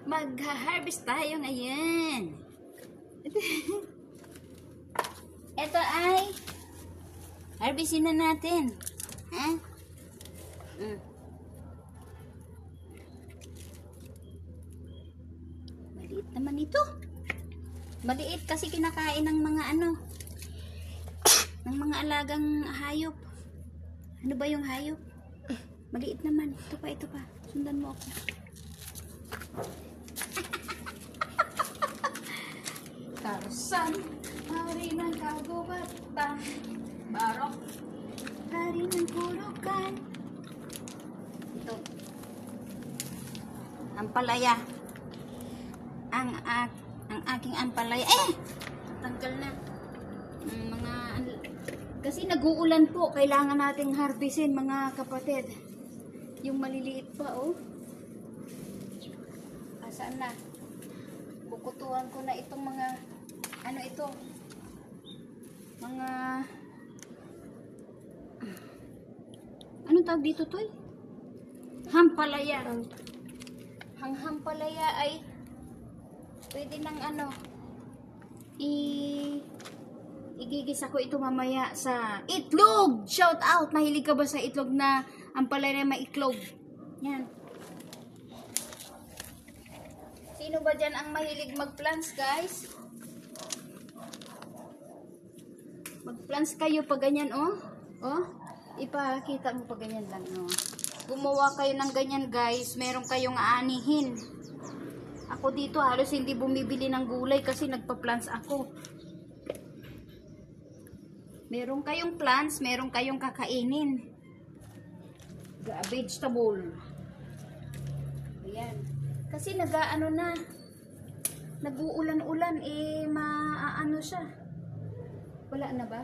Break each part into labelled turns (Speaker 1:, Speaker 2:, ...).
Speaker 1: mag-harvest tayo ngayon. Ito ay harvestin na natin. Ha? Maliit naman ito. Maliit kasi kinakain ng mga ng mga alagang hayop. Ano ba yung hayop? Maliit naman. Ito pa. Sundan mo ako. Tarzan, hari ng kagubatan. Barok, hari ng kurukan. Ito. Ampalaya. Ang aking ampalaya. Tanggal na. Kasi nag-uulan po. Kailangan nating harvestin, mga kapatid. Yung maliliit pa, oh. Saan na? Kukutuhan ko na itong mga ito? Mga anong tawag dito, Toy? Hampalaya. Ang hampalaya ay pwede ng igigisa ko ito mamaya sa itlog. Shout out! Mahilig ka ba sa itlog na ampalaya na may itlog? Yan. Sino ba dyan ang mahilig mag-plants, guys? Mag-plants kayo pag ganyan, oh. Oh, ipakita mo pag ganyan lang, oh. Gumawa kayo ng ganyan, guys. Meron kayong aanihin. Ako dito halos hindi bumibili ng gulay kasi nagpa-plants ako. Meron kayong plants, meron kayong kakainin. Vegetable. Ayan. Kasi nag-uulan-ulan, maaano siya. Wala na ba?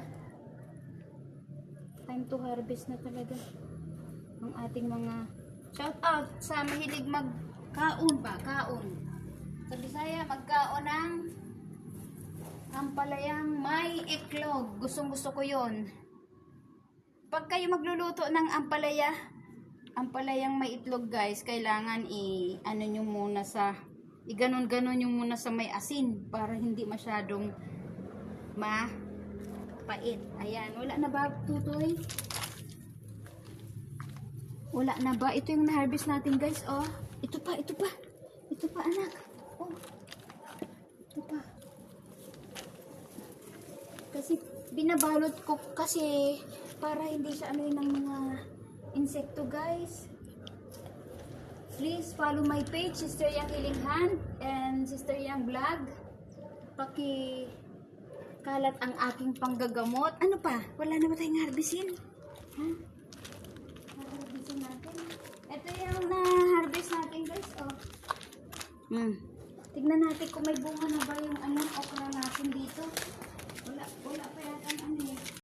Speaker 1: Time to harvest na talaga. Ang ating mga shout out sa mahilig magkaon ba? Kaon. Sa Bisaya, magkaon ng ampalayang may iklog. Gustong-gusto ko yon. Pag kayo magluluto ng ampalayang may itlog, guys, kailangan nyo muna sa iganon-ganon nyo muna sa may asin para hindi masyadong mapait. Ayan, wala na ba, Tutoy? Wala na ba? Ito yung na-harvest natin, guys, oh. Ito pa anak. Oh. Ito pa. Kasi binabalot ko kasi para hindi siya ng mga insekto, guys. Please follow my page, Sister Yang Healing Hand and Sister Yang Vlog. Kalat ang aking panggagamot. Ano pa? Wala na ba tayong harvestin? Ha? Harvestin natin. Ito yung na-harvest natin, guys. Oh. Tignan natin kung may bunga na ba yung okra natin dito. Wala pa yata